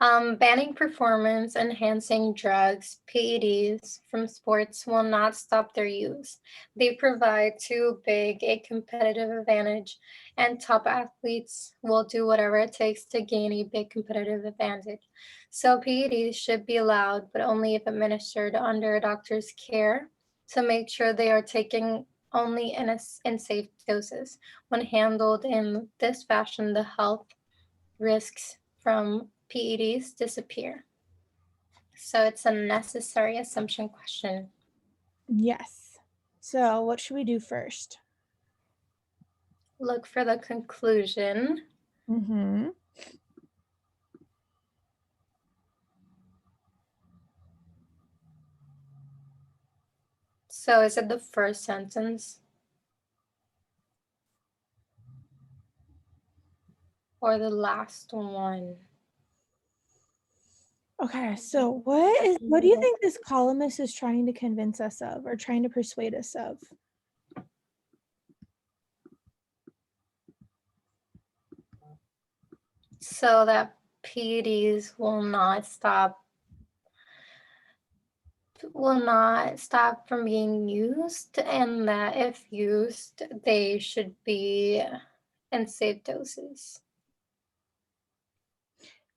Banning performance-enhancing drugs, PEDs, from sports will not stop their use. They provide too big a competitive advantage, and top athletes will do whatever it takes to gain a big competitive advantage. So PEDs should be allowed, but only if administered under a doctor's care to make sure they are taken only in safe doses. When handled in this fashion, the health risks from PEDs disappear. So it's a necessary assumption question. Yes. So what should we do first? Look for the conclusion. Mm-hmm. So is it the first sentence? Or the last one? Okay, so what do you think this columnist is trying to convince us of or trying to persuade us of? So that PEDs will not stop from being used, and that if used, they should be in safe doses.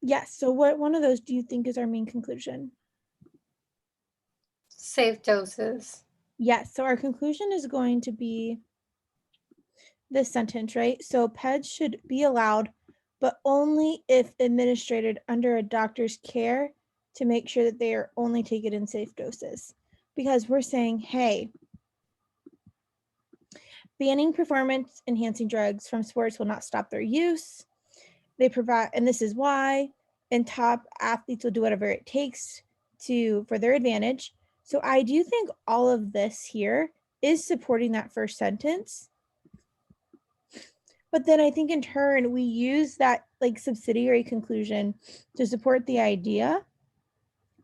Yes, so what one of those do you think is our main conclusion? Safe doses. Yes, so our conclusion is going to be this sentence, right? So PEDs should be allowed, but only if administered under a doctor's care to make sure that they are only taken in safe doses. Because we're saying, hey, banning performance enhancing drugs from sports will not stop their use. They provide, and this is why, and top athletes will do whatever it takes for their advantage. So I do think all of this here is supporting that first sentence. But then I think in turn, we use that like subsidiary conclusion to support the idea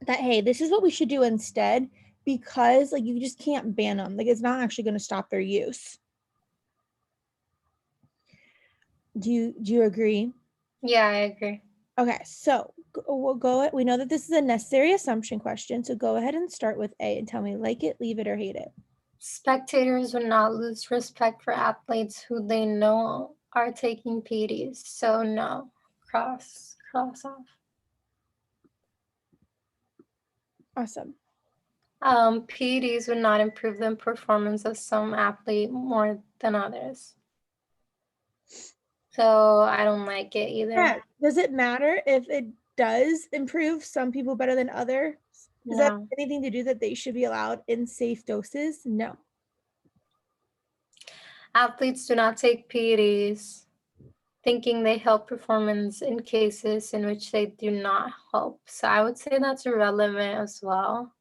that, hey, this is what we should do instead, because like you just can't ban them. Like it's not actually going to stop their use. Do you agree? Yeah, I agree. Okay, so we'll go. We know that this is a necessary assumption question, so go ahead and start with A and tell me like it, leave it, or hate it. Spectators would not lose respect for athletes who they know are taking PEDs. So no, cross off. Awesome. PEDs would not improve the performance of some athlete more than others. So I don't like it either. Yeah. Does it matter if it does improve some people better than others? Does that have No. anything to do that they should be allowed in safe doses? No. Athletes do not take PEDs thinking they help performance in cases in which they do not help. So I would say that's irrelevant as well.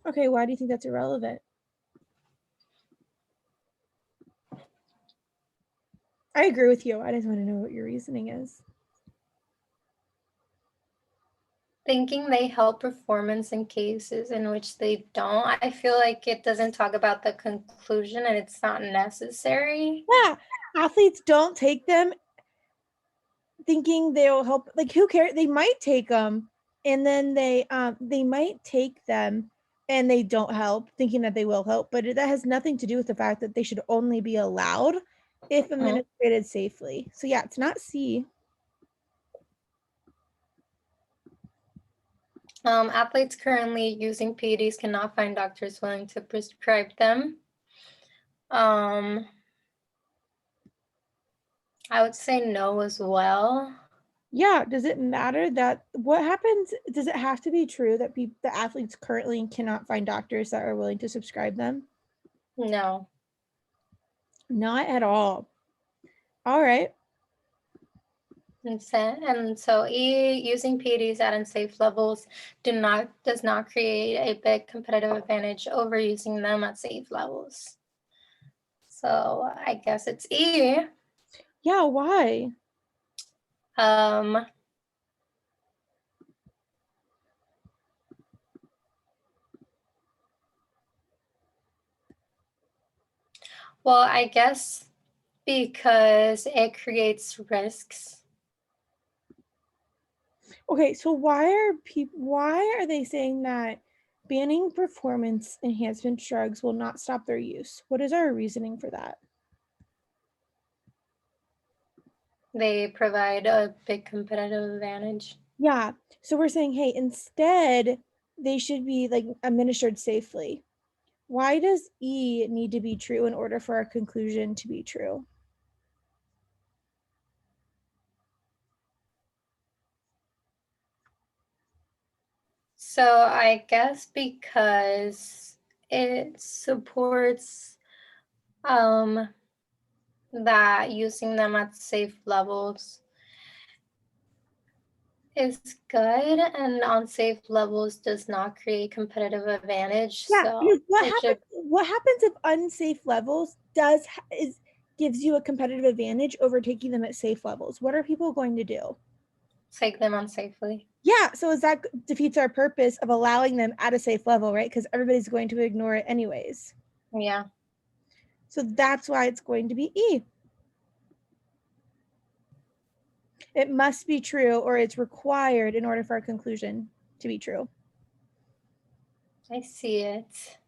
Okay, why do you think that's irrelevant? I agree with you. I just want to know what your reasoning is. Thinking they help performance in cases in which they don't, I feel like it doesn't talk about the conclusion and it's not necessary. Yeah, athletes don't take them thinking they'll help. Like, who cares? They might take them, and then they might take them and they don't help, thinking that they will help. But that has nothing to do with the fact that they should only be allowed if administered safely. So yeah, it's not C. Athletes currently using PEDs cannot find doctors willing to prescribe them. I would say no as well. Yeah, does it matter that what happens? Does it have to be true that the athletes currently cannot find doctors that are willing to subscribe them? No. Not at all. All right. And so E, using PEDs at unsafe levels does not create a big competitive advantage over using them at safe levels. So I guess it's E. Yeah, why? Well, I guess because it creates risks. Okay, so why are they saying that banning performance enhancement drugs will not stop their use? What is our reasoning for that? They provide a big competitive advantage. Yeah. So we're saying, hey, instead they should be like administered safely. Why does E need to be true in order for our conclusion to be true? So I guess because it supports that using them at safe levels is good, and unsafe levels does not create competitive advantage. Yeah, So because what it happens should what happens if unsafe levels gives you a competitive advantage over taking them at safe levels? What are people going to do? take them unsafely. Yeah, so is that defeats our purpose of allowing them at a safe level, right? Because everybody's going to ignore it anyways. Yeah. So that's why it's going to be E. It must be true, or it's required in order for our conclusion to be true. I see it.